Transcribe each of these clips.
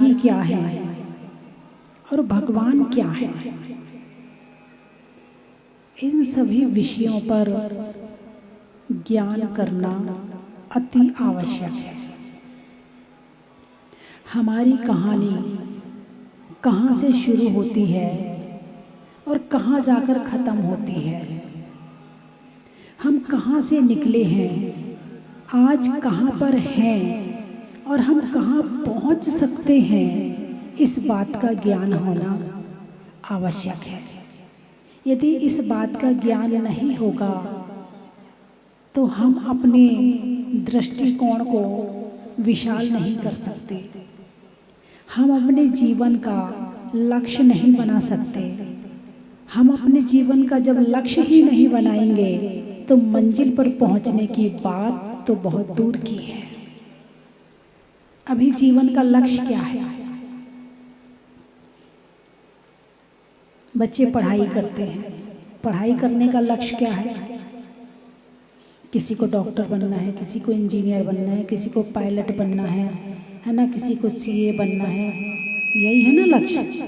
मार्गी क्या है और भगवान क्या है, इन सभी विषयों पर ज्ञान करना अति आवश्यक है। हमारी कहानी कहाँ से शुरू होती है और कहाँ जाकर ख़त्म होती है, हम कहाँ से निकले हैं, आज कहाँ पर हैं और हम कहाँ पहुँच सकते हैं, इस बात का ज्ञान होना आवश्यक है। यदि इस बात का ज्ञान नहीं होगा तो हम अपने दृष्टिकोण को विशाल नहीं कर सकते, हम अपने जीवन का लक्ष्य नहीं बना सकते। हम अपने जीवन का जब लक्ष्य ही नहीं बनाएंगे तो मंजिल पर पहुंचने की बात तो बहुत दूर की है। अभी जीवन का लक्ष्य क्या है? बच्चे पढ़ाई करते हैं, पढ़ाई करने का लक्ष्य क्या है? किसी को डॉक्टर बनना है, किसी को इंजीनियर बनना है, किसी को पायलट बनना है ना, किसी को सीए बनना है, यही है ना लक्ष्य।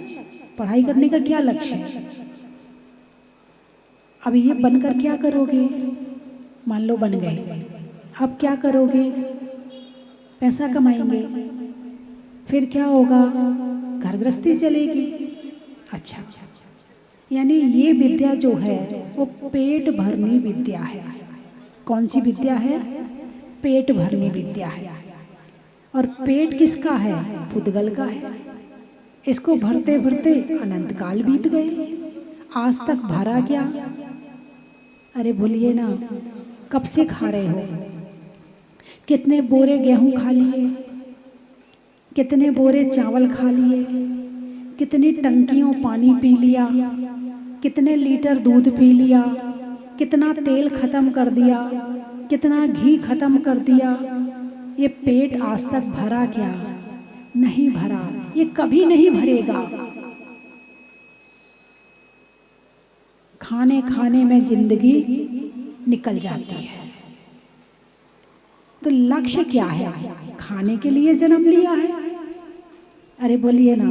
पढ़ाई करने का क्या लक्ष्य है? अब ये बनकर क्या करोगे? मान लो बन गए, अब क्या करोगे? पैसा कमाएंगे, फिर क्या होगा? घर गृहस्थी चलेगी। अच्छा, यानी ये विद्या जो है वो पेट भरनी विद्या है। कौन सी विद्या है? पेट भरनी विद्या है। और पेट किसका है? पुद्गल का है। इसको भरते भरते अनंत काल बीत गए, आज तक भरा क्या? अरे भूलिए ना, कब से खा रहे हो? कितने बोरे गेहूं खा लिए, कितने बोरे चावल खा लिए, कितनी टंकियों पानी पी लिया, कितने लीटर दूध पी लिया, कितना तेल खत्म कर दिया, कितना घी खत्म कर दिया। ये पेट आज तक भरा क्या? नहीं भरा, ये कभी नहीं भरेगा। खाने खाने में जिंदगी निकल जाती है। तो लक्ष्य क्या है? खाने के लिए जन्म लिया है? अरे बोलिए ना,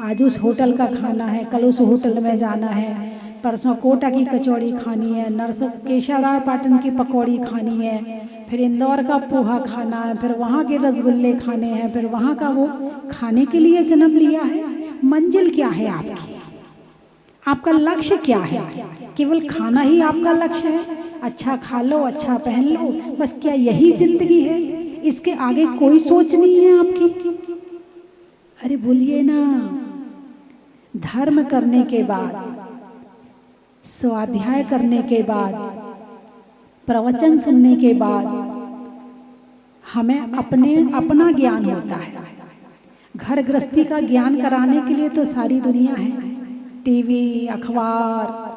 आज उस होटल का खाना है, कल उस होटल में जाना है, परसों कोटा की कचौड़ी खानी है, नरसों केशवराय पाटन की पकौड़ी खानी है, फिर इंदौर का पोहा खाना है, फिर वहाँ के रसगुल्ले खाने हैं, फिर वहाँ का वो खाने के लिए जन्म लिया है। मंजिल क्या है आपकी? आपका लक्ष्य क्या है? केवल खाना ही आपका लक्ष्य है? अच्छा खा लो, अच्छा पहन लो, बस क्या यही जिंदगी है? इसके आगे कोई सोच नहीं है आपकी? अरे बोलिए ना, धर्म करने के बाद, स्वाध्याय करने के बाद, प्रवचन सुनने के बाद हमें अपना ज्ञान होता है। घर गृहस्थी का ज्ञान कराने के लिए तो सारी दुनिया है, टीवी, अखबार,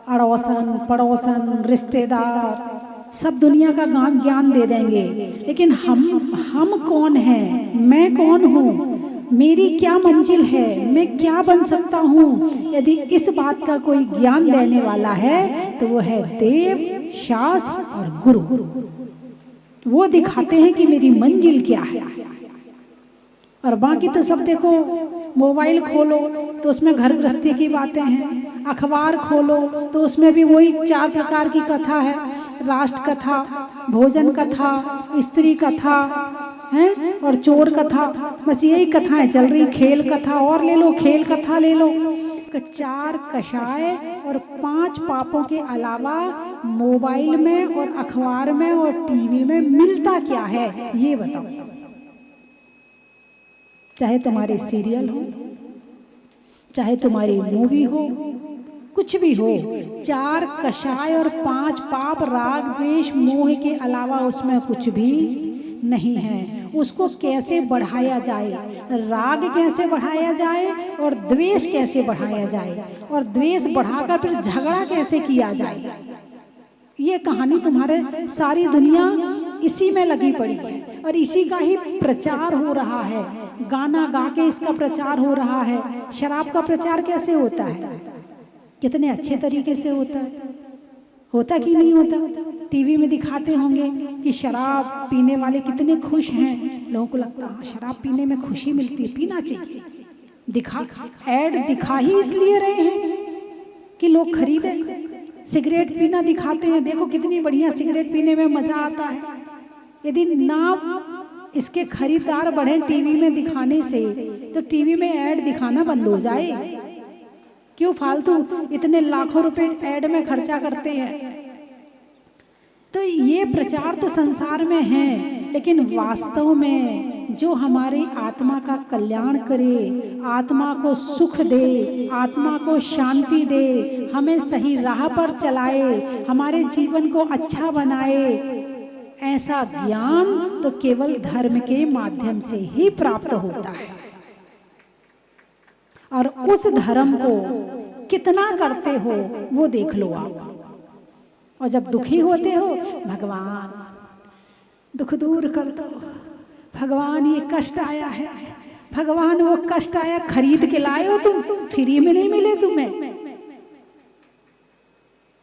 अड़ोसन पड़ोसन, रिश्तेदार, सब दुनिया का ज्ञान दे देंगे। लेकिन हम कौन हैं? मैं कौन हूँ? मेरी क्या मंजिल है? मैं क्या बन सकता हूँ? यदि इस बात का कोई ज्ञान देने वाला है तो वो है देव, शास्त्र और गुरु। वो दिखाते हैं कि मेरी मंजिल क्या है। और बाकी तो सब देखो, मोबाइल खोलो तो उसमें घर गृहस्थी की बातें हैं, अखबार खोलो तो उसमें भी वही 4 प्रकार की कथा है, राष्ट्र कथा, भोजन कथा, स्त्री कथा है और चोर कथा, बस यही कथाएं चल रही। खेल कथा और ले लो, खेल कथा ले लो। 4 कषाय और 5 पापों के अलावा मोबाइल में और अखबार में और टीवी में मिलता क्या है? ये बताओ। चाहे तुम्हारे सीरियल हो, चाहे तुम्हारी मूवी हो, कुछ भी हो, 4 कषाय और 5 पाप, राग द्वेष मोह के अलावा उसमें कुछ भी नहीं है। उसको कैसे बढ़ाया जाए, राग कैसे बढ़ाया जाए और द्वेष कैसे बढ़ाया जाए, और द्वेष बढ़ाकर फिर झगड़ा कैसे किया जाए, ये कहानी तुम्हारे सारी दुनिया इसी में लगी पड़ी है और इसी का ही प्रचार हो रहा है। गाना गा के इसका प्रचार हो रहा है। शराब का प्रचार कैसे होता है? कितने अच्छे तरीके से होता है, होता कि नहीं होता? टीवी में दिखाते होंगे कि शराब पीने वाले कितने खुश हैं, लोगों को लगता है शराब पीने में खुशी मिलती है, पीना चाहिए। ऐड दिखा ही इसलिए रहे हैं कि लोग खरीदें। सिगरेट पीना दिखाते हैं, देखो कितनी बढ़िया सिगरेट पीने में मजा आता है। यदि ना इसके खरीदार बढ़े टीवी में दिखाने से, तो टीवी में ऐड दिखाना बंद हो जाए। क्यों फालतू इतने लाखों रुपए ऐड में खर्चा करते हैं। तो ये प्रचार तो संसार में है, लेकिन वास्तव में जो हमारी आत्मा का कल्याण करे, आत्मा को सुख दे, आत्मा को शांति दे, हमें सही राह पर चलाए, हमारे जीवन को अच्छा बनाए, ऐसा ज्ञान तो केवल धर्म के माध्यम से ही प्राप्त होता है। और उस धर्म को कितना करते हो वो देख लो आप। और जब दुखी होते हो, भगवान दुख दूर कर दो, भगवान ये कष्ट आया है, भगवान वो कष्ट आया, खरीद के लाए हो तुम फ्री में नहीं मिले तुम्हें।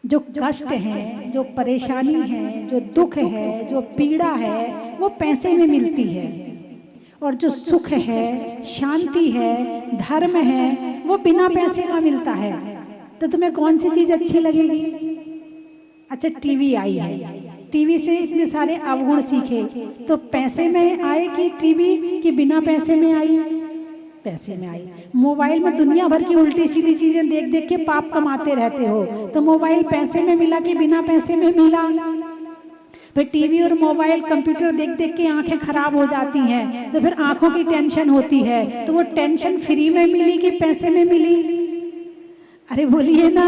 जो कष्ट है, जो परेशानी है, जो दुख है, जो पीड़ा है, वो पैसे में मिलती है। और जो सुख है, शांति है, धर्म है, वो बिना पैसे का मिलता है। तो तुम्हें कौन सी चीज अच्छी लगेगी? अच्छा टीवी आई है, टीवी से इतने सारे अवगुण सीखे, तो पैसे में आए कि टीवी कि बिना पैसे में आई? पैसे में आई। मोबाइल में दुनिया भर की उल्टी सीधी चीजें देख देख के पाप कमाते रहते हो, तो मोबाइल पैसे में मिला कि बिना पैसे में मिला? फिर टीवी और मोबाइल कंप्यूटर देख देख के आंखें खराब हो जाती हैं, तो फिर आंखों की टेंशन होती है, तो वो टेंशन फ्री में मिली कि पैसे में मिली? अरे बोलिए ना,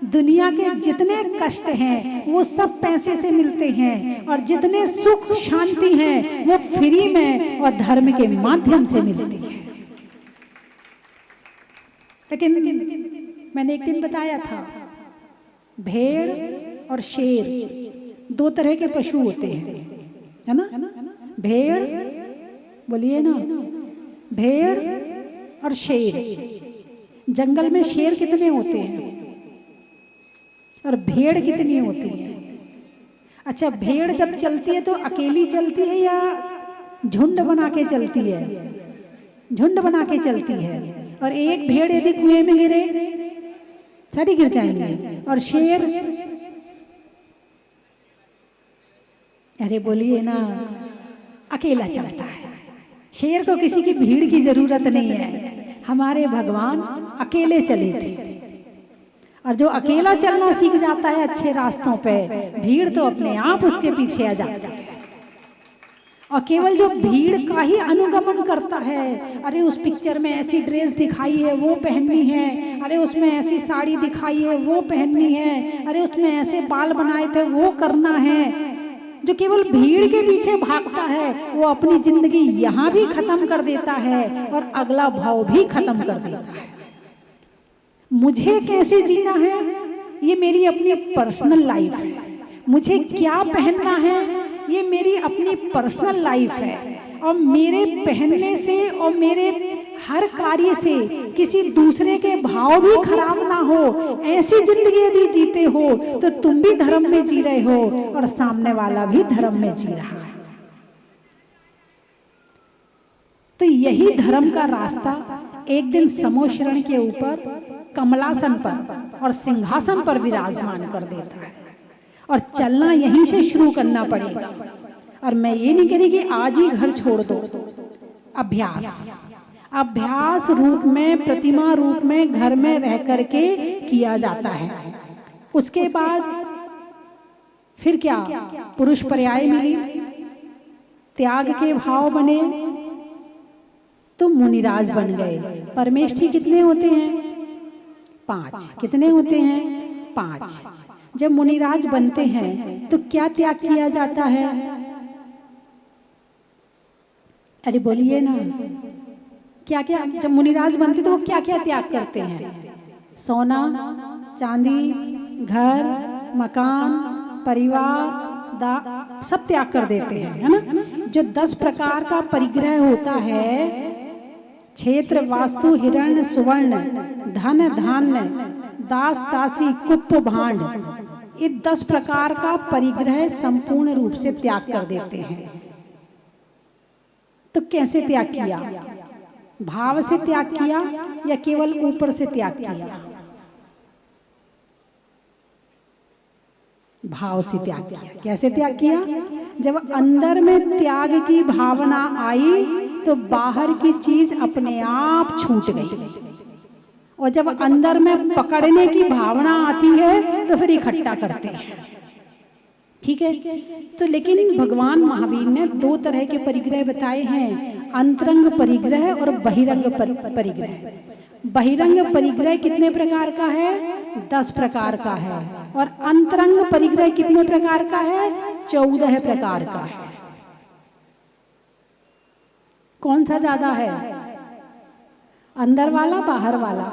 दुनिया के जितने कष्ट हैं वो सब पैसे से मिलते हैं, और जितने सुख शांति हैं वो फ्री में और धर्म के माध्यम से मिलती है। लेकिन मैंने एक दिन बताया था, भेड़ और शेर दो तरह के पशु होते हैं, है ना? भेड़, बोलिए ना, भेड़ और शेर। जंगल में शेर कितने होते हैं और भेड़ कितनी होती है? अच्छा, भेड़ जब चलती है तो अकेली चलती है या झुंड बना के चलती है? झुंड बना के चलती है। और एक भेड़ यदि कुएं में गिरे, सारी गिर जाएंगे। और शेर, अरे बोलिए ना, अकेला चलता है। शेर को किसी की भीड़ की जरूरत नहीं है। हमारे भगवान अकेले चले थे। और जो अकेला चलना सीख जाता है अच्छे रास्तों पे, भीड़ तो अपने आप उसके पीछे आ जाती है। और केवल जो भीड़ का ही अनुगमन करता है, अरे उस पिक्चर में ऐसी ड्रेस दिखाई है वो पहननी है, अरे उसमें ऐसी साड़ी दिखाई है वो पहननी है, अरे उसमें ऐसे बाल बनाए थे वो करना है, जो केवल भीड़ के पीछे भागता है, वो अपनी जिंदगी यहाँ भी खत्म कर देता है और अगला भाव भी खत्म कर देता है। मुझे कैसे जीना है, ये मेरी अपनी पर्सनल लाइफ है। मुझे क्या पहनना है, ये मेरी अपनी पर्सनल लाइफ है। और मेरे पहनने से और मेरे हर कार्य से किसी दूसरे के भाव भी खराब ना हो, ऐसी जिंदगी यदि जीते हो तो तुम भी धर्म में जी रहे हो और सामने वाला भी धर्म में जी रहा है। तो यही धर्म का रास्ता एक दिन समोशरण के ऊपर कमलासन पर और सिंहासन पर विराजमान कर देता है। और चलना यहीं से शुरू करना पड़ेगा। और मैं ये नहीं कह रही कि आज ही घर छोड़ दो। अभ्यास रूप में, प्रतिमा रूप में घर में रह करके किया जाता है। उसके बाद फिर क्या, पुरुष पर्याय मिली, त्याग के भाव बने तो मुनिराज बन गए। परमेष्ठी कितने होते हैं? 5। कितने होते हैं? 5। जब मुनिराज बनते हैं तो क्या त्याग किया जाता है? अरे बोलिए ना, क्या क्या? जब मुनिराज बनते तो वो क्या क्या त्याग करते हैं? सोना चांदी, घर, मकान, परिवार, सब त्याग कर देते हैं, है ना? जो 10 प्रकार का परिग्रह होता है, क्षेत्र, वास्तु, हिरण्य, सुवर्ण, धन, धान्य, दास, दासी, कुप्प, भांड, ये 10 प्रकार का परिग्रह संपूर्ण रूप से त्याग कर देते हैं। तो कैसे त्याग किया? भाव से त्याग किया या केवल ऊपर से त्याग किया? भाव से त्याग किया। कैसे त्याग किया? जब अंदर में त्याग की भावना आई तो बाहर की चीज अपने आप छूट गई, और जब अंदर में पकड़ने की भावना आती है तो फिर इकट्ठा करते हैं। ठीक है, तो लेकिन भगवान महावीर ने 2 तरह के परिग्रह बताए हैं, अंतरंग परिग्रह और बहिरंग परिग्रह। बहिरंग परिग्रह कितने प्रकार का है? 10 प्रकार का है। और अंतरंग परिग्रह कितने प्रकार का है? 14 प्रकार का है। कौन सा ज्यादा है? अंदर वाला बाहर वाला?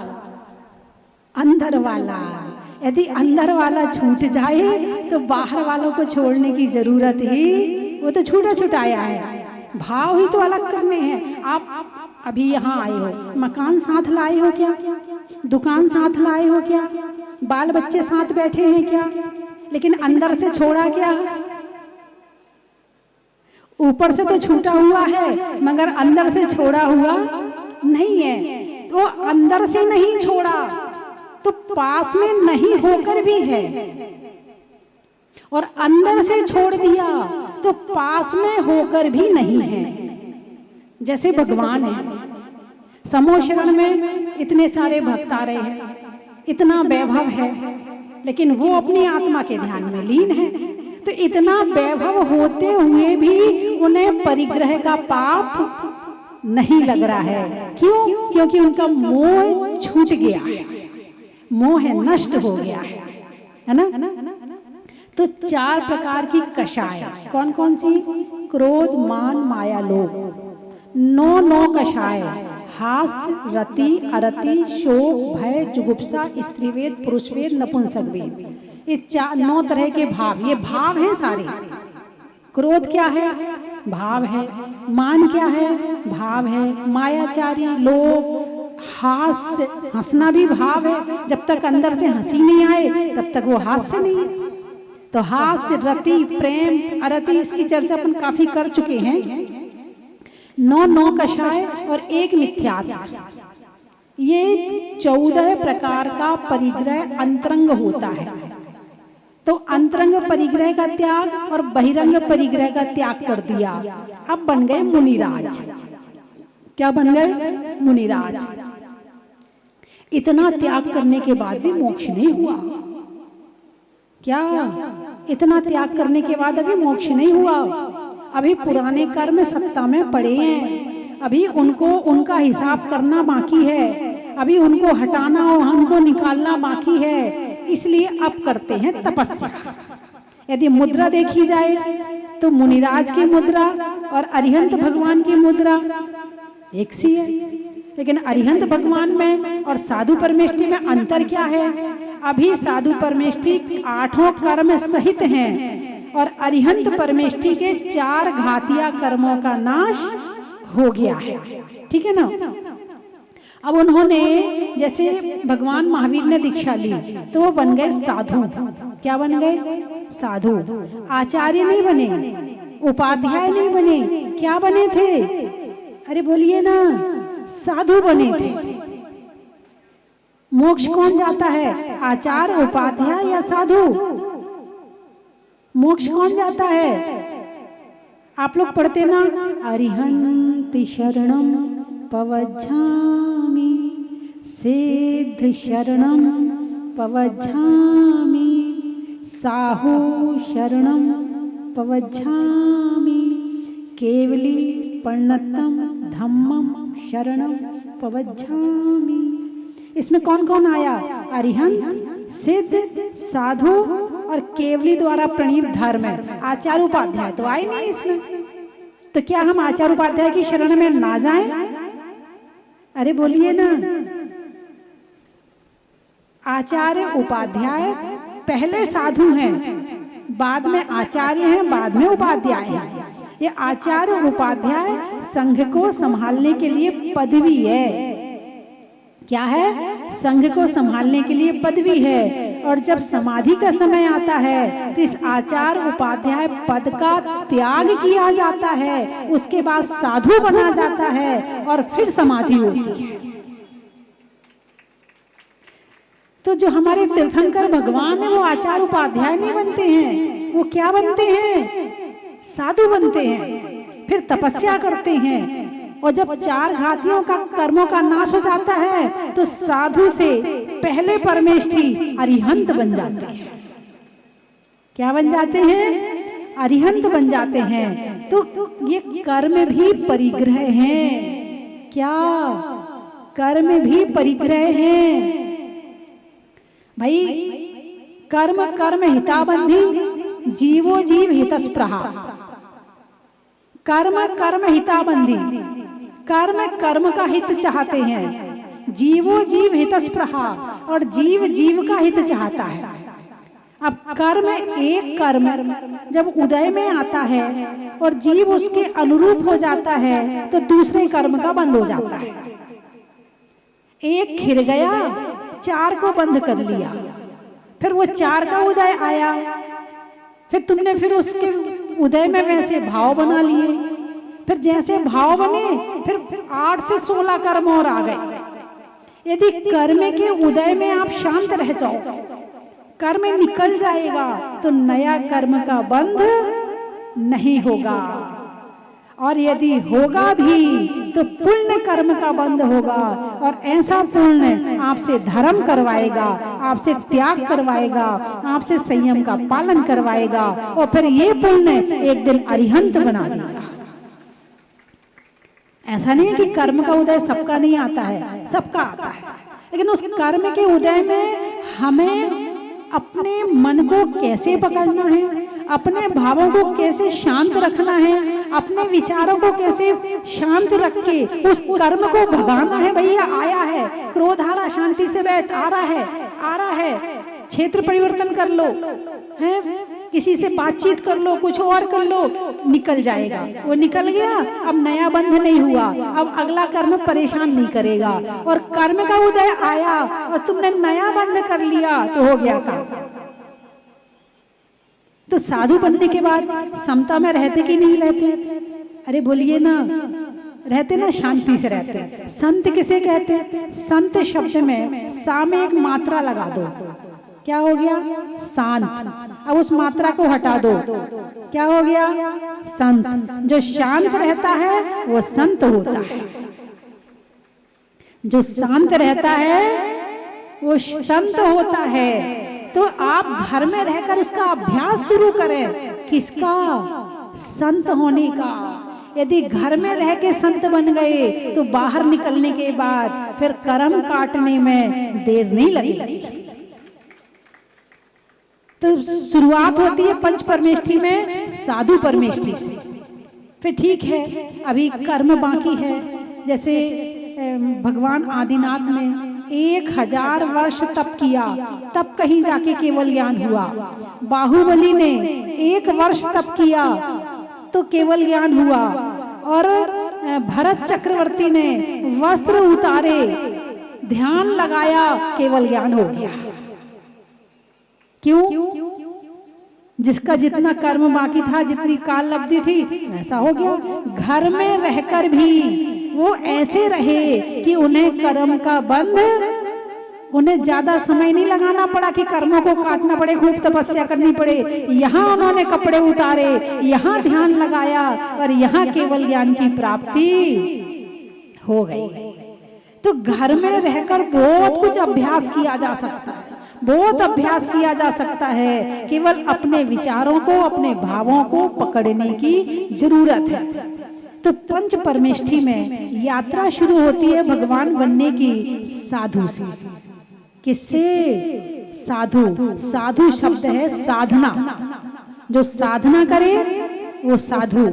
अंदर वाला। यदि अंदर वाला छूट जाए तो बाहर वालों को छोड़ने की जरूरत ही, वो तो छूटा छुटाया है। भाव ही तो अलग करने हैं। आप अभी यहाँ आए हो, मकान साथ लाए हो क्या? दुकान साथ लाए हो क्या? बाल बच्चे साथ बैठे हैं क्या? लेकिन अंदर से छोड़ा क्या? ऊपर से तो छूटा हुआ है मगर अंदर से छोड़ा हुआ नहीं है। तो अंदर से नहीं छोड़ा तो पास में नहीं होकर भी है, और अंदर से छोड़ दिया तो पास में होकर भी नहीं है। जैसे भगवान है, समूह शरण में इतने सारे भक्त आ रहे हैं, इतना वैभव है, लेकिन वो अपनी आत्मा के ध्यान में लीन है। तो इतना वैभव होते हुए भी उन्हें परिग्रह का पाप नहीं लग रहा है। क्यों? क्योंकि उनका मोह छूट गया है, मोह नष्ट हो गया है ना। तो 4 प्रकार की कषाय कौन कौन सी? क्रोध, मान, माया, लोभ। 9 कषाय, हास्य, रति, अरति, शोक, भय, जुगुप्सा, स्त्रीवेद, पुरुषवेद, नपुंसकवेद। ये 9 तरह के भाव, ये भाव हैं सारे। क्रोध क्या है? भाव है। मान क्या है? भाव है। मायाचारी, लोभ, हास्य, हंसना भी भाव है। जब तक अंदर से हंसी नहीं आए तब तक वो हास्य नहीं है। तो हास्य, रति, प्रेम, अरति, इसकी चर्चा अपन काफी कर चुके हैं। 9 कषाय और 1 मिथ्यात्व। ये 14 प्रकार का परिग्रह अंतरंग होता है। तो अंतरंग परिग्रह का त्याग और बहिरंग परिग्रह का त्याग कर दिया, अब बन गए मुनिराज। क्या बन गए? मुनिराज। इतना त्याग करने के बाद भी मोक्ष नहीं हुआ क्या? इतना त्याग करने के बाद अभी मोक्ष नहीं हुआ। अभी पुराने कर्म सत्ता में पड़े हैं, अभी उनको उनका हिसाब करना बाकी है, अभी उनको हटाना और उनको निकालना बाकी है। इसलिए अब करते हैं तपस्या। यदि मुद्रा देखी जाए तो मुनिराज की मुद्रा और अरिहंत भगवान की मुद्रा एक सी है, लेकिन अरिहंत भगवान में और साधु परमेष्ठी में अंतर क्या है? अभी साधु परमेष्ठी 8 कर्म सहित हैं और अरिहंत परमेष्ठी के 4 घातिया कर्मों का नाश हो गया है। ठीक है ना। अब उन्होंने जैसे भगवान महावीर ने दीक्षा ली तो वो बन गए साधु। क्या बन गए? साधु। आचार्य नहीं बने, उपाध्याय नहीं बने, क्या बने थे? अरे बोलिए ना, साधु बने थे। मोक्ष कौन जाता है? आचार्य, उपाध्याय या साधु? मोक्ष कौन जाता है? आप लोग पढ़ते ना, अरिहंति शरणम पवज्झामि, सिद्ध शरणम पवज्झामि, साहु शरणम पवज्झामि, केवली पर्णतम धम्मम शरणम पवज्झामि। इसमें कौन कौन आया? अरिहंत, सिद्ध, साधु और केवली द्वारा प्रणीत धर्म है। आचार्य उपाध्याय तो आए नहीं इसमें। तो क्या हम आचार्य उपाध्याय की शरण में ना जाएं? अरे बोलिए ना। आचार्य उपाध्याय पहले साधु हैं, बाद में आचार्य हैं, बाद में उपाध्याय हैं। ये आचार्य उपाध्याय संघ को संभालने के लिए पदवी है। क्या है? संघ को संभालने के लिए पदवी है। और जब समाधि का समय आता है तो इस आचार्य उपाध्याय पद का त्याग किया जाता है, उसके बाद साधु बना जाता है और फिर समाधि होती है। तो जो हमारे तीर्थंकर भगवान है वो आचार्य उपाध्याय नहीं बनते हैं, वो क्या बनते हैं? साधु बनते हैं, फिर तपस्या करते हैं, और जब चार घातियों का कर्मों का नाश हो जाता है तो साधु से पहले परमेष्ठी अरिहंत बन जाते हैं। क्या बन जाते हैं? अरिहंत बन जाते हैं। तो ये कर्म भी परिग्रह हैं। क्या? कर्म भी परिग्रह हैं भाई। कर्म कर्म हिताबंधी, जीवो जीव हितस्पृहा। कर्म कर्म हिताबंधी, कर्म कर्म का हित चाहते हैं, जीवो जीव हितस्पृहा, और जीव जीव का हित चाहता है। अब कर्म, एक कर्म जब उदय में आता है और जीव उसके अनुरूप हो जाता है तो दूसरे कर्म का बंद हो जाता है। एक खिर गया, चार को बंद कर लिया, फिर वो चार का उदय आया, फिर तुमने फिर उसके उदय में वैसे भाव बना लिए, फिर जैसे भाव बने फिर 8 से 16 कर्म और आ गए। यदि कर्म के उदय में आप शांत रह जाओ, कर्म निकल जाएगा तो नया कर्म का बंध नहीं होगा, और यदि होगा भी तो पुण्य कर्म का बंध होगा, और ऐसा पुण्य आपसे धर्म करवाएगा, आपसे त्याग करवाएगा, आपसे संयम का पालन करवाएगा, और फिर ये पुण्य एक दिन अरिहंत बना देगा। ऐसा नहीं है कि कर्म का उदय सबका नहीं आता है, सबका आता है, लेकिन उस कर्म के उदय में हमें अपने मन को कैसे पकड़ना है, अपने भावों को कैसे शांत रखना है, अपने विचारों को कैसे शांत रख के उस कर्म को भगाना है। भैया आया है, क्रोध आ रहा, शांति से बैठ, आ रहा है, क्षेत्र परिवर्तन कर लो, है किसी से बातचीत कर लो, कुछ और कर लो, निकल जाएगा। वो निकल गया, अब नया बंध नहीं हुआ, अब अगला कर्म परेशान नहीं करेगा। और कर्म का उदय आया और तुमने नया बंध कर लिया तो हो गया काम। तो साधु बनने के बाद समता में रहते कि नहीं रहते? अरे बोलिए ना, रहते ना, शांति से रहते। संत किसे कहते? संत शब्द में सा में एक मात्रा लगा दो, क्या हो गया? शांत। अब उस मात्रा को हटा दो, क्या हो गया? संत। जो शांत रहता है वो संत होता है, जो शांत रहता है वो संत होता है। तो आप घर में रहकर उसका अभ्यास शुरू करें, किसका? संत होने का। यदि घर में रह के संत बन गए तो बाहर निकलने के बाद फिर कर्म काटने में देर नहीं लगेगी। तो शुरुआत होती है पंच परमेष्ठी में साधु परमेष्ठी से। फिर ठीक है, अभी कर्म बाकी है। जैसे भगवान आदिनाथ ने 1000 वर्ष तप किया, तब कहीं जाके केवल ज्ञान हुआ। बाहुबली ने 1 वर्ष तप किया तो केवल ज्ञान हुआ। और भरत चक्रवर्ती ने वस्त्र उतारे, ध्यान लगाया, केवल ज्ञान हो गया। क्यों? जिसका जितना कर्म बाकी था, जितनी काल अवधि थी, ऐसा हो गया। घर में रहकर भी वो ऐसे रहे कि उन्हें कर्म का बंध, उन्हें ज्यादा समय नहीं लगाना पड़ा कि कर्मों को काटना पड़े, खूब तपस्या करनी पड़े। यहाँ उन्होंने कपड़े उतारे, यहाँ ध्यान लगाया और यहाँ केवल ज्ञान की प्राप्ति हो गई। तो घर में रहकर बहुत कुछ अभ्यास किया जा सकता है, बहुत अभ्यास किया जा सकता है। केवल अपने विचारों को, अपने भावों को पकड़ने की जरूरत है। तो पंच परमेष्ठी में यात्रा शुरू होती है भगवान बनने की साधु से। किससे? साधु। साधु शब्द है साधना। जो साधना करे वो साधु,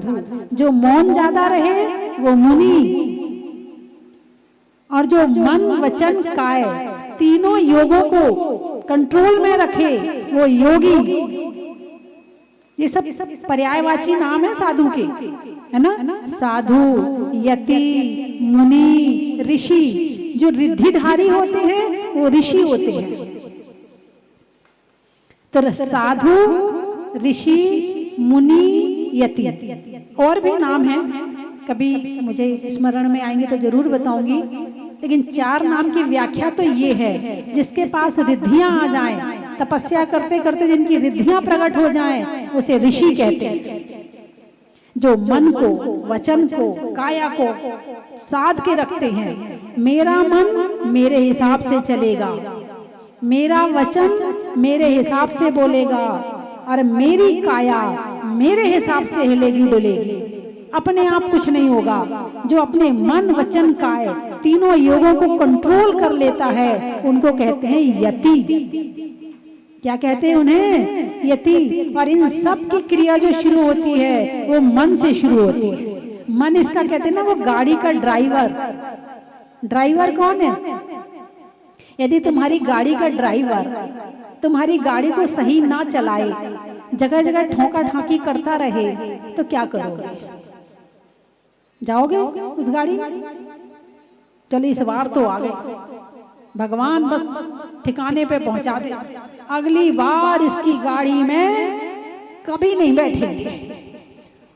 जो मौन ज्यादा रहे वो मुनि, और जो मन वचन काय तीनों योगों को कंट्रोल में रखे वो योगी। ये सब पर्यायवाची नाम है साधु के, है ना? साधु, यति, मुनि, ऋषि। जो रिद्धिधारी होते हैं वो ऋषि होते हैं। तो साधु, ऋषि, मुनि, यति, और भी नाम हैं, कभी मुझे स्मरण में आएंगे तो जरूर बताऊंगी। लेकिन 4 नाम की व्याख्या तो ये है, जिसके पास रिद्धियां आ जाएं, तपस्या करते करते जिनकी रिद्धियां प्रकट हो जाएं, उसे ऋषि कहते हैं। जो मन को, वचन को, काया को साध के रखते हैं, मेरा मन मेरे हिसाब से चलेगा, मेरा वचन मेरे हिसाब से बोलेगा, और मेरी काया मेरे हिसाब से हिलेगी डुलेगी, अपने आप कुछ नहीं होगा। जो अपने मन, वचन, काय तीनों योगों को कंट्रोल कर लेता है, उनको कहते हैं यति। क्या कहते हैं उन्हें? यति। और इन सब की क्रिया जो शुरू होती है वो मन से शुरू होती है। मन इसका कहते हैं ना, वो गाड़ी का ड्राइवर। ड्राइवर कौन है? यदि तुम्हारी गाड़ी का ड्राइवर तुम्हारी गाड़ी को सही ना चलाए, जगह जगह ठोका ठाकी करता रहे, तो क्या करोगे? जाओगे उस गाड़ी? चलो इस बार तो आ गए, भगवान बस ठिकाने पे पहुंचा दे, अगली बार इसकी गाड़ी में कभी नहीं बैठेंगे।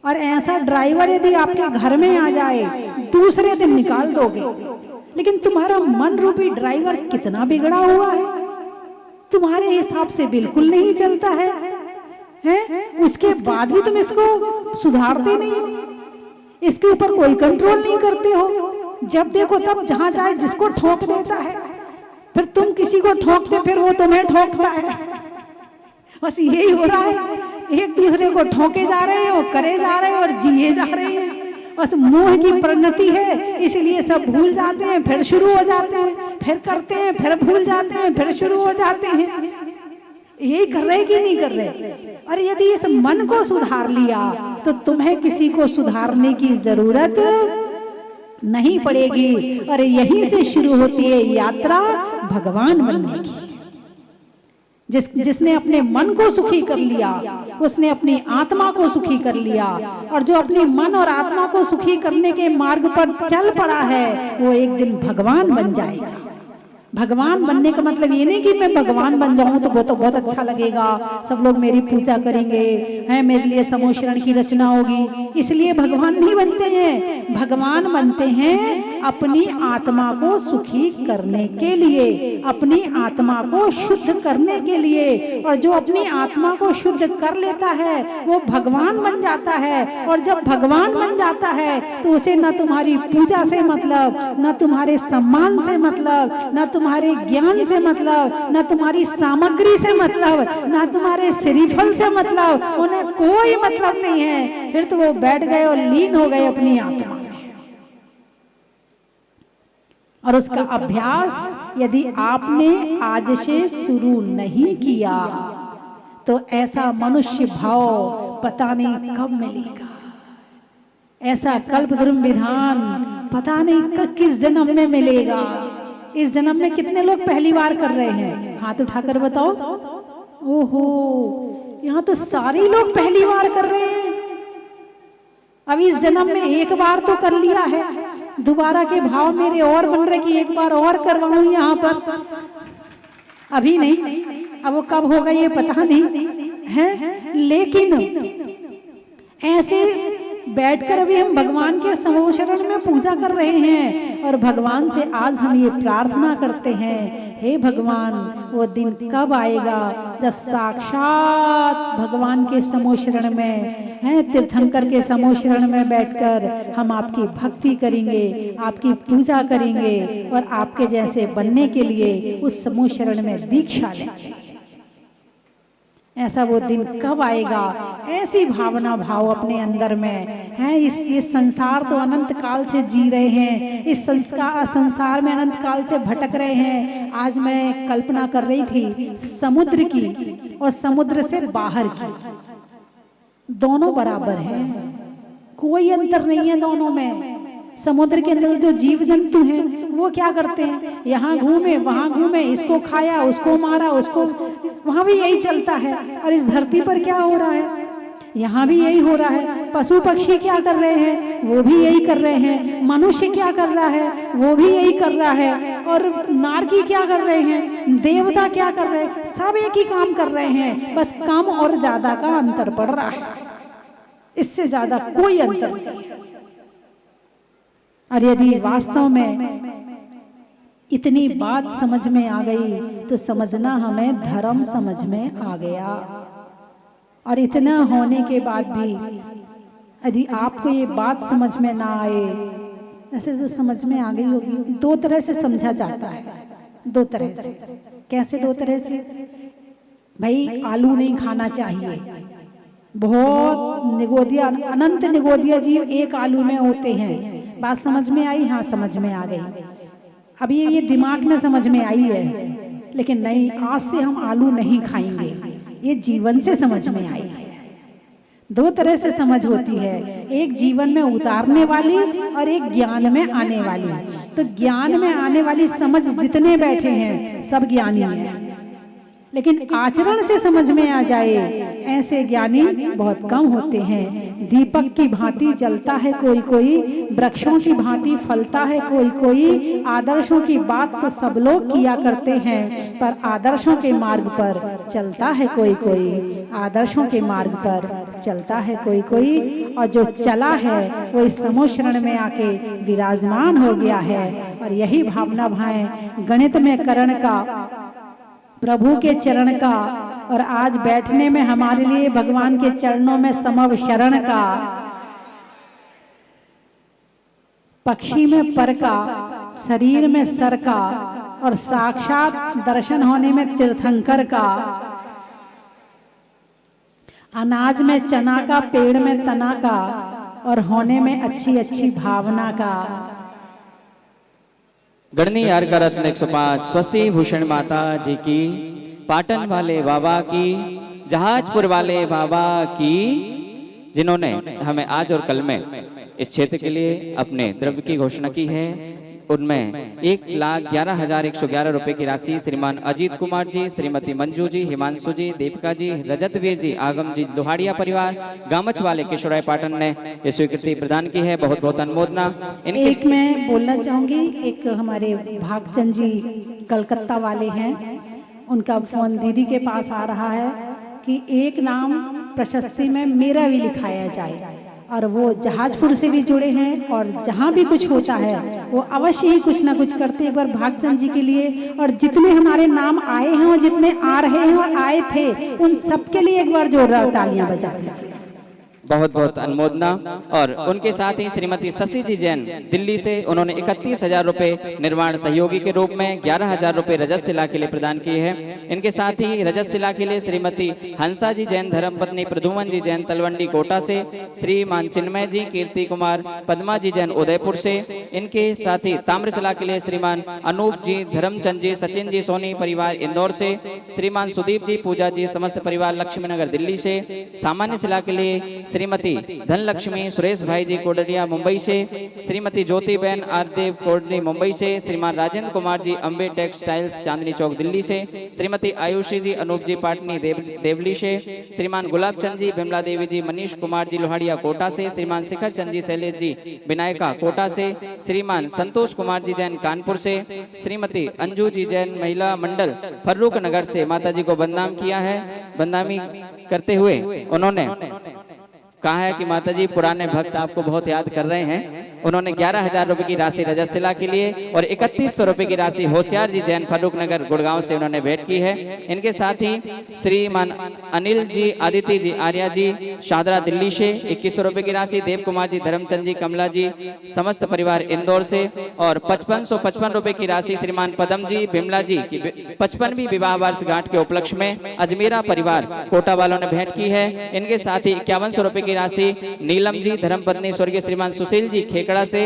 और ऐसा ड्राइवर यदि आपके घर में आ जाए, दूसरे दिन निकाल दोगे। लेकिन तुम्हारा मन रूपी ड्राइवर कितना बिगड़ा हुआ है, तुम्हारे हिसाब से बिल्कुल नहीं चलता है, हैं? उसके बाद भी तुम इसको सुधारते नहीं हो, इसके ऊपर कोई कंट्रोल नहीं करते हो। जब देखो तब जहां चाहे जिसको ठोक देता है, फिर तुम किसी को ठोकते, फिर वो तुम्हें ठोकता है। बस यही हो रहा है, एक दूसरे को ठोके जा रहे हैं, वो करे जा रहे हैं और जिए जा रहे हैं। बस मोह की परिणति है, इसलिए सब भूल जाते हैं, फिर शुरू हो जाते हैं, फिर करते हैं, फिर भूल जाते हैं, फिर शुरू हो जाते हैं। यही कर रहे कि नहीं कर रहे? और यदि इस मन को सुधार लिया तो तुम्हें किसी को सुधारने की जरूरत नहीं पड़ेगी। और यहीं से शुरू होती है यात्रा भगवान बनने की। जिसने अपने मन को सुखी कर लिया, उसने अपनी आत्मा को सुखी कर लिया। और जो अपने मन और आत्मा को सुखी करने के मार्ग पर चल पड़ा है, वो एक दिन भगवान बन जाएगा। भगवान बनने का मतलब ये नहीं कि मैं भगवान बन जाऊं तो वो तो बहुत अच्छा लगेगा, सब लोग मेरी पूजा करेंगे, है मेरे लिए समोशरण की रचना होगी, इसलिए भगवान नहीं बनते हैं। भगवान बनते हैं अपनी आत्मा को सुखी करने के लिए, अपनी आत्मा को शुद्ध करने के लिए। और जो अपनी आत्मा को शुद्ध कर लेता है वो भगवान बन जाता है। और जब भगवान बन जाता है तो उसे न तुम्हारी पूजा से मतलब, न तुम्हारे सम्मान से मतलब, न तुम्हारे ज्ञान से मतलब, न तुम्हारी सामग्री से मतलब, न तुम्हारे श्रीफल से मतलब, उन्हें कोई मतलब नहीं है। फिर तो वो बैठ गए और लीन हो गए अपनी आत्मा में। और उसका अभ्यास यदि आपने आज से शुरू नहीं किया तो ऐसा मनुष्य भाव पता नहीं कब मिलेगा, ऐसा कल्पद्रुम विधान पता नहीं किस जन्म में मिलेगा। इस जन्म में कितने लोग पहली बार कर रहे हैं? हाथ उठाकर बताओ। ओहो, यहाँ तो सारे लोग पहली बार कर रहे हैं। अब इस जन्म में एक बार तो कर लिया है, दोबारा के भाव मेरे और बन रहे कि एक बार और करवाऊं यहाँ पर। अभी नहीं, अब वो कब होगा ये पता नहीं है। लेकिन ऐसे बैठकर अभी हम भगवान के समोशरण में पूजा कर रहे हैं और भगवान से आज हम ये प्रार्थना करते हैं, हे भगवान वो दिन कब आएगा जब साक्षात भगवान के समोशरण में, हैं तीर्थंकर के समोशरण में बैठकर हम आपकी भक्ति करेंगे, आपकी पूजा करेंगे और आपके जैसे बनने के लिए उस समोशरण में दीक्षा लेंगे। ऐसा वो दिन कब आएगा? ऐसी भावना भाव अपने अंदर में है। इस संसार तो अनंत काल से जी रहे हैं, इस संसार में अनंत काल से भटक रहे हैं। आज मैं कल्पना कर रही थी समुद्र की और समुद्र से बाहर की, दोनों बराबर हैं, कोई अंतर नहीं है दोनों में। समुद्र के अंदर जो जीव जंतु हैं वो क्या करते हैं? यहाँ घूमे वहां घूमे, इसको खाया उसको मारा, उसको, वहां भी यही चलता है। और इस धरती पर क्या हो रहा है? यहाँ भी यही हो रहा है। पशु पक्षी क्या कर रहे हैं, वो भी यही कर रहे हैं। मनुष्य क्या कर रहा है, वो भी यही कर रहा है। और नारकी क्या कर रहे हैं, देवता क्या कर रहे हैं, सब एक ही काम कर रहे हैं, बस कम और ज्यादा का अंतर पड़ रहा है, इससे ज्यादा कोई अंतर नहीं। और यदि वास्तव में इतनी बात समझ में आ गई तो समझना हमें धर्म समझ में आ गया। और इतना होने के बाद भी यदि आपको ये बात समझ में ना आए, ऐसे तो समझ में आ गई होगी। दो तरह से समझा जाता है, दो तरह से। कैसे दो तरह से? भाई आलू नहीं खाना चाहिए, बहुत निगोदिया, अनंत निगोदिया जीव एक आलू में होते हैं। बात समझ में आई? हाँ समझ में आ गई। अब ये दिमाग में समझ में आई है, लेकिन नहीं, आज से हम आलू नहीं खाएंगे, ये जीवन से समझ में आई है। दो तरह से समझ होती है, एक जीवन में उतारने वाली और एक ज्ञान में आने वाली। तो ज्ञान में आने वाली समझ जितने बैठे हैं सब ज्ञानी हैं, लेकिन आचरण से समझ में आ जाए ऐसे ज्ञानी बहुत कम होते हैं। दीपक की भांति जलता है कोई कोई, वृक्षों की भांति फलता है कोई कोई। आदर्शों की बात तो सब लोग किया करते हैं, पर आदर्शों के मार्ग पर चलता है कोई कोई। आदर्शों के मार्ग पर चलता है कोई कोई, और जो चला है वो इस समूह शरण में आके विराजमान हो गया है। और यही भावना भाएं गणित में करण का, प्रभु के चरण का, और आज बैठने में हमारे लिए भगवान के चरणों में समव शरण का। पक्षी में पर का, शरीर में सर का, और साक्षात दर्शन होने में तीर्थंकर का। अनाज में चना का, पेड़ में तना का, और होने में अच्छी अच्छी भावना का। गणनी अर्घ रत्न 105 स्वस्ति भूषण माता जी की, पाटन वाले बाबा की, जहाजपुर वाले बाबा की, जिन्होंने हमें आज और कल में इस क्षेत्र के लिए अपने द्रव्य की घोषणा की है। उनमें 1,11,111 रुपए की राशि श्रीमान अजीत कुमार जी, श्रीमती मंजू जी, हिमांशु जी, दीपिका जी, रजतवीर जी, आगम जी, लोहाड़िया परिवार, गामच वाले किशोराय पाटन ने ये स्वीकृति प्रदान की है। बहुत बहुत अनुमोदना। एक मैं बोलना चाहूंगी, एक हमारे भागचंद जी कलकत्ता वाले हैं, उनका फोन दीदी के पास आ रहा है कि एक नाम प्रशस्ति में मेरा भी लिखाया जाए। और वो जहाजपुर से भी जुड़े हैं, और जहाँ भी कुछ होता है वो अवश्य ही कुछ ना कुछ करते हैं। एक बार भागचंद जी के लिए, और जितने हमारे नाम आए हैं और जितने आ रहे हैं और आए थे, उन सबके लिए एक बार जोरदार तालियां बजा दीजिए। बहुत बहुत अनुमोदना। और उनके साथ ही श्रीमती शशि जी जैन दिल्ली से, उन्होंने 31,000 रुपए निर्माण सहयोगी के रूप में 11,000 रुपए रजत शिला के लिए प्रदान किए हैं। इनके साथ ही रजत शिला के लिए श्रीमती हंसा जी जैन धर्मपत्नी प्रदुमन जी जैन तलवंडी कोटा से, श्रीमान चिन्मय जी, कीर्ति कुमार, पद्मा जी जैन उदयपुर से। इनके साथ ही ताम्रशिला के लिए श्रीमान अनूप जी, धर्मचंद जी, सचिन जी सोनी परिवार इंदौर से, श्रीमान सुदीप जी, पूजा जी, समस्त परिवार लक्ष्मीनगर दिल्ली से। सामान्य शिला के लिए श्रीमती धनलक्ष्मी सुरेश भाई जी कोडरिया मुंबई से, श्रीमती ज्योति बहन आरदेव कोडनी मुंबई से, श्रीमान राजेंद्र कुमार जी अम्बे टेक्सटाइल्स चांदनी चौक दिल्ली से, श्रीमती आयुषी जी अनूप जी पाटनी देवली से, श्रीमान गुलाब चंद जी, बिमला देवी जी, मनीष कुमार जी लोहाड़िया कोटा से, श्रीमान शिखर चंद जी शैलेश जी विनायका कोटा से, श्रीमान संतोष कुमार जी जैन कानपुर से, श्रीमती अंजू जी जैन महिला मंडल फर्रुख नगर से माता जी को बदनाम किया है। बदनामी करते हुए उन्होंने कहा है कि माताजी पुराने भक्त आपको बहुत याद कर रहे हैं। उन्होंने 11,000 रुपए की राशि रजत शिला के लिए और 3100 रुपए की राशि होशियार जी जैन फर्रुख नगर गुड़गांव से उन्होंने भेंट की है। इनके साथ ही श्रीमान अनिल जी, आदित्य जी, आर्या जी शादरा दिल्ली से 2100 रुपए की राशि, देव कुमार जी, धर्मचंद जी, कमला जी समस्त परिवार इंदौर से, और 5555 रुपए की राशि श्रीमान पदम जी, बिमला जी की 55वीं विवाह वर्षगांठ के उपलक्ष्य में अजमेरा परिवार कोटा वालों ने भेंट की है। इनके साथ ही 5100 रुपए की राशि नीलम जी, धर्मपत्नी स्वर्गीय श्रीमान सुशील जी खेकड़ा से।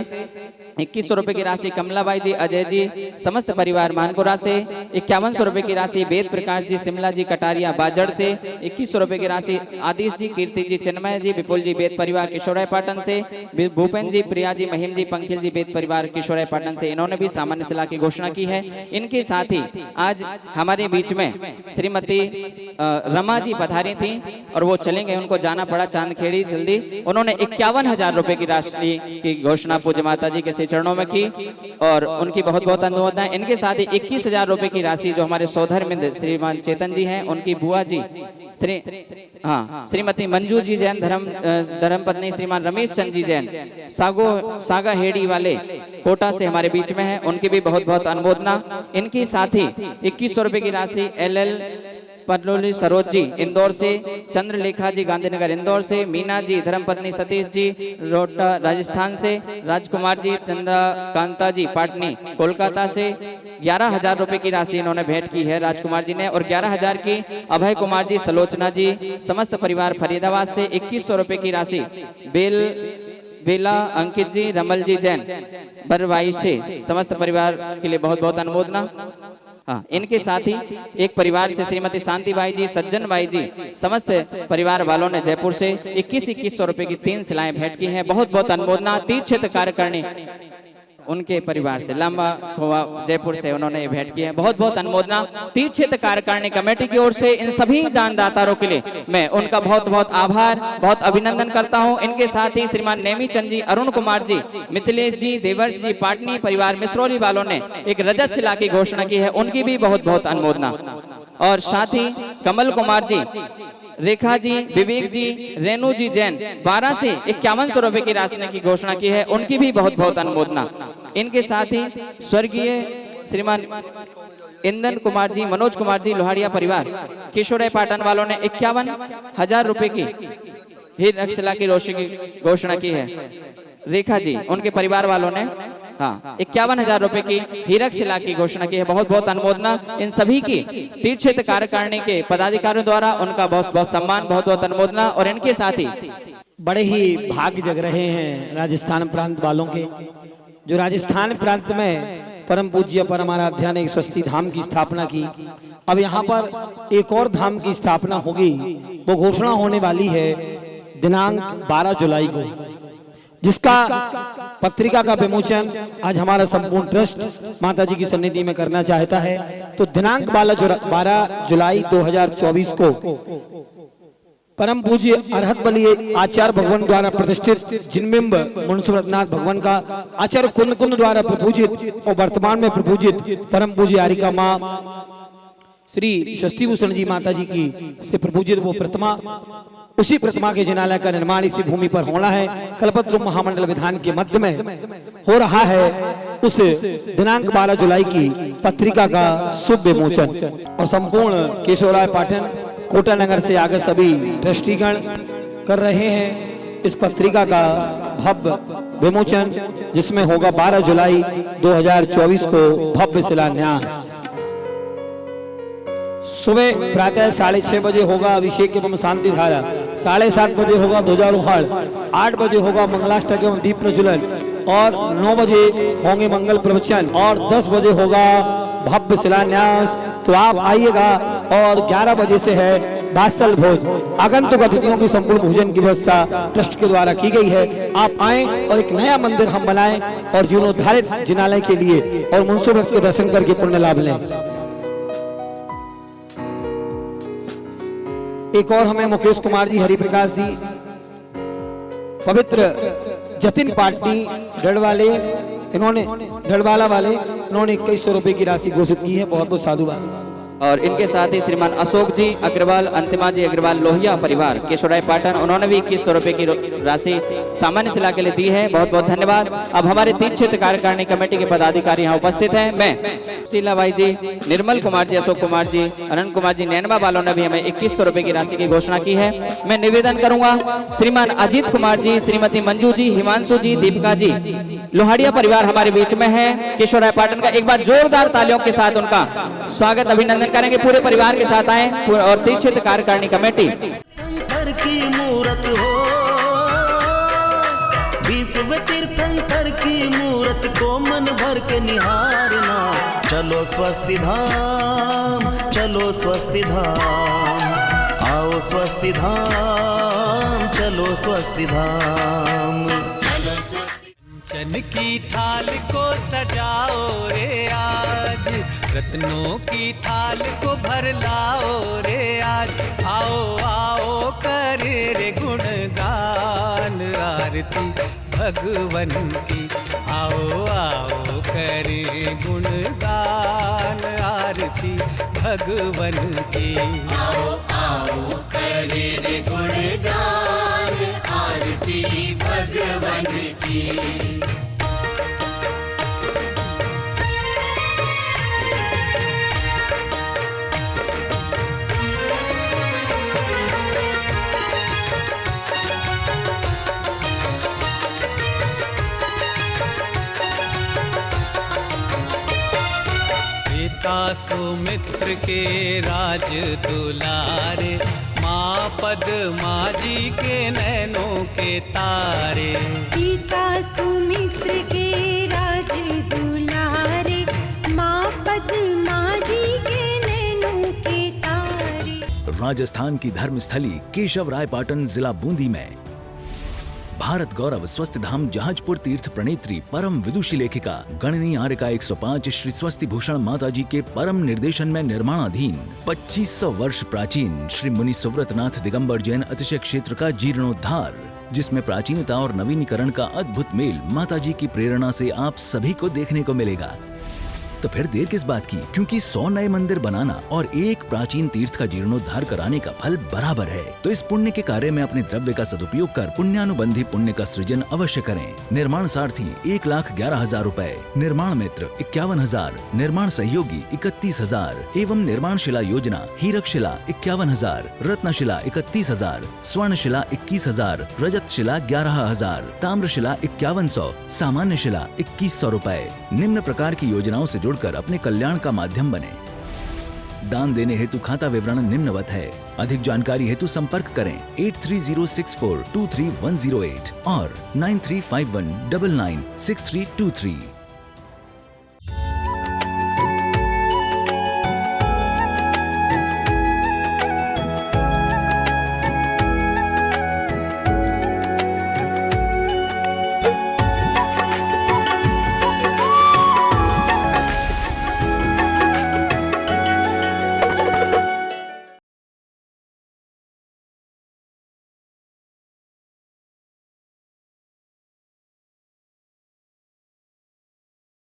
2100 रुपए की राशि कमलाबाई जी, अजय जी समस्त परिवार मानपुरा से। 5100 रुपए की राशि वेद प्रकाश जी, शिमला जी, कटारिया बाजड़ से। 2100 रुपए की राशि आदिश जी, कीर्ति जी, चिन्मय जी, विपुल जी वेद परिवार किशोराय पाटन से। भूपेन जी, प्रिया जी, महिम जी, पंखिल जी वेद परिवार किशोराय पाटन से, इन्होंने भी सामान्य शिला की घोषणा की है। इनके साथ ही आज हमारे बीच में श्रीमती रमा जी पधारी थी और वो चले गए, उनको जाना पड़ा चांदखेड़ी जल्दी। उन्होंने 51,000 रुपए की राशि की घोषणा पूज्य माता जी के चरणों में की और उनकी बहुत बहुत अनुमोदना। इनके साथ ही 21,000 रुपए की राशि जो हमारे सौधर मित्र श्रीमान चेतन जी हैं, उनकी बुआ जी श्रीमती मंजू जी जैन, धर्म पत्नी श्रीमान रमेश चंद जी जैन सागा हेड़ी वाले कोटा से हमारे बीच में है, उनकी भी बहुत बहुत अनुमोदना। इनके साथ ही 2100 रुपए की राशि LL पटलोली सरोज जी इंदौर से, चंद्रलेखा जी गांधीनगर इंदौर से, मीना जी धर्मपत्नी सतीश जी रोटा राजस्थान से, राजकुमार जी चंद्रा कांता जी पाटनी कोलकाता से 11,000 रुपए की राशि इन्होंने भेंट की है राजकुमार जी ने। और 11,000 की अभय कुमार जी, सलोचना जी समस्त परिवार फरीदाबाद से। 2100 रुपए की राशि बेला अंकित जी, रमल जी जैन बरवाई से, समस्त परिवार के लिए बहुत बहुत अनुमोदना। इनके साथ ही एक परिवार से श्रीमती शांति बाई जी, सज्जन बाई जी समस्त परिवार वालों ने जयपुर से 2100 रुपए की 3 शिलाएं भेंट की हैं। बहुत बहुत अनुमोदना। तीर्थ क्षेत्र कार्यकारिणी उनके परिवार से लंबा जयपुर से उन्होंने भेंट की है, बहुत बहुत अनुमोदना। तीर्थ क्षेत्र कार्यकारिणी कमेटी की ओर से इन सभी दानदाताओं के लिए मैं उनका बहुत बहुत आभार, बहुत अभिनंदन करता हूं। इनके साथ ही श्रीमान नेमी चंद जी, अरुण कुमार जी, मिथिलेश जी, देवर्ष जी, पाटनी परिवार मिसरौली वालों ने एक रजत शिला की घोषणा की है, उनकी भी बहुत बहुत अनुमोदना। और साथ ही कमल कुमार जी, रेखा जी, विवेक जी, रेणु जी जैन 12 से 5100 रुपए की राशि की घोषणा की है, उनकी भी बहुत बहुत अनुमोदना। इनके साथ ही स्वर्गीय श्रीमान इंदन कुमार जी, मनोज कुमार जी लोहाड़िया परिवार किशोराय पाटन वालों ने 51,000 रुपए की हीरक शिला की रोशनी की घोषणा की है। रेखा जी उनके परिवार वालों ने 51,000 रुपए की हीरक शिला की घोषणा की है, बहुत बहुत अनुमोदना। इन सभी की तीर्थ क्षेत्र कार्यकारिणी के पदाधिकारियों द्वारा उनका बहुत बहुत सम्मान, बहुत बहुत अनुमोदना। और इनके साथ ही बड़े ही भाग्य जग रहे हैं राजस्थान प्रांत वालों के, जो राजस्थान प्रांत में परम पूज्य परमाराध्या ने एक स्वस्ति धाम की स्थापना की। अब यहाँ पर एक और धाम की स्थापना होगी, वो घोषणा होने वाली है दिनांक 12 जुलाई को, जिसका पत्रिका का विमोचन आज हमारा संपूर्ण ट्रस्ट माता जी की सन्निधि में करना चाहता है। तो दिनांक 12 जुलाई 2024 को परम पूज्य अरहत बली आचार्य भगवान द्वारा प्रतिष्ठित जिनबिंब मुंसुरनाथ भगवान का आचार्य कुंद कुंद द्वारा प्रपूजित और वर्तमान में प्रपूजित परम पूज्य आरिका माँ श्री स्वस्ति भूषण जी माता जी की से प्रपूजित वो प्रतिमा, उसी प्रतिमा के जिनालय का निर्माण इसी भूमि पर होना है। कल्पतरु महामंडल विधान के मध्य में हो रहा है। उस दिनांक 12 जुलाई की पत्रिका का शुभ विमोचन और संपूर्ण किशोराय पाटन कोटा नगर से आगे सभी ट्रस्टीगण कर रहे हैं इस पत्रिका का भव्य विमोचन, जिसमें होगा 12 जुलाई 2024 को भव्य शिलान्यास। सुबह प्रातः 6:30 बजे होगा अभिषेक एवं शांति धारा, 7:30 बजे होगा ध्वजारोहण, 8 बजे होगा मंगलाष्टक एवं दीप प्रज्वलन और 9 बजे होंगे मंगल प्रवचन और 10 बजे होगा भव्य शिलान्यास। तो आप आइएगा। और 11 बजे से है वात्सल भोज, आगंतुक अतिथियों की संपूर्ण भोजन की व्यवस्था ट्रस्ट के द्वारा की गई है। आप आएं और एक नया मंदिर हम बनाएं और जीर्णोद्धारित जिनालय के लिए और मुंसो व्रत के दर्शन करके पुण्य लाभ लें। एक और हमें मुकेश कुमार जी, हरिप्रकाश जी, पवित्र जतिन पाटनी डडवाले, इन्होंने डडवाला वाले, इन्होंने 2100 रुपए की राशि घोषित की है। बहुत बहुत साधुवाद। और इनके साथ ही श्रीमान अशोक जी अग्रवाल, अंतिमा जी अग्रवाल लोहिया परिवार केशोराय पाटन, उन्होंने भी 2100 रुपए की राशि सामान्य शिला के लिए दी है, बहुत बहुत धन्यवाद। अब हमारे तीर्थ क्षेत्र कार्यकारिणी कमेटी के पदाधिकारी यहाँ उपस्थित हैं। मैं शीलाबाई जी, निर्मल कुमार जी, अशोक कुमार जी, अनंत कुमार जी, नैनवा वालों ने भी हमें 2100 रुपए की राशि की घोषणा की है। मैं निवेदन करूंगा श्रीमान अजीत कुमार जी, श्रीमती मंजू जी, हिमांशु जी, दीपिका जी लोहाड़िया परिवार हमारे बीच में है केशोराय पाटन का। एक बार जोरदार तालियों के साथ उनका स्वागत अभिनंदन करेंगे। पूरे परिवार के साथ आए और तीर्थ क्षेत्र कार्यकारिणी कमेटी शंकर की मूरत हो, 20 वे तीर्थंकर की मूरत को मन भर के निहारना। चलो स्वस्ति धाम, चलो स्वस्ति धाम, आओ स्वस्ति धाम, चलो स्वस्ति धाम। चन की थाल को सजाओ रे आज, रत्नों की थाल को भर लाओ रे आज। आओ आओ करे रे गुणगान आरती भगवन की। आओ आओ करे गुणगान आरती भगवन की। आओ आओ करे रे गुणगान आरती भगवन की। पिता सुमित्र के राज दुलारे, माँ पद्मा जी के नैनों के तारे। पिता सुमित्र के राज दुलारे, माँ पद्मा जी के नैनों के तारे। राजस्थान की धर्मस्थली केशवरायपाटन जिला बूंदी में भारत गौरव स्वस्ति धाम जहाजपुर तीर्थ प्रणेत्री परम विदुषी लेखिका गणनी आर्यका 105 श्री स्वस्ति भूषण माता जी के परम निर्देशन में निर्माणाधीन 2500 वर्ष प्राचीन श्री मुनि सुव्रतनाथ दिगंबर जैन अतिशय क्षेत्र का जीर्णोद्धार, जिसमें प्राचीनता और नवीनीकरण का अद्भुत मेल माता जी की प्रेरणा से आप सभी को देखने को मिलेगा। तो फिर देर किस बात की, क्योंकि 100 नए मंदिर बनाना और एक प्राचीन तीर्थ का जीर्णोद्धार कराने का फल बराबर है। तो इस पुण्य के कार्य में अपने द्रव्य का सदुपयोग कर पुण्यानुबंधी पुण्य का सृजन अवश्य करें। निर्माण सारथी 1,11,000 रूपए, निर्माण मित्र 51,000, निर्माण सहयोगी 31,000 एवं निर्माण शिला योजना हीरक शिला 51,000, रत्न शिला 31,000, स्वर्ण शिला 21,000, रजत शिला 11,000, ताम्र शिला 5100, सामान्य शिला 2100 रूपए। निम्न प्रकार की योजनाओं से जुड़कर अपने कल्याण का माध्यम बने। दान देने हेतु खाता विवरण निम्नवत है। अधिक जानकारी हेतु संपर्क करें 8306423108 और 9351996323।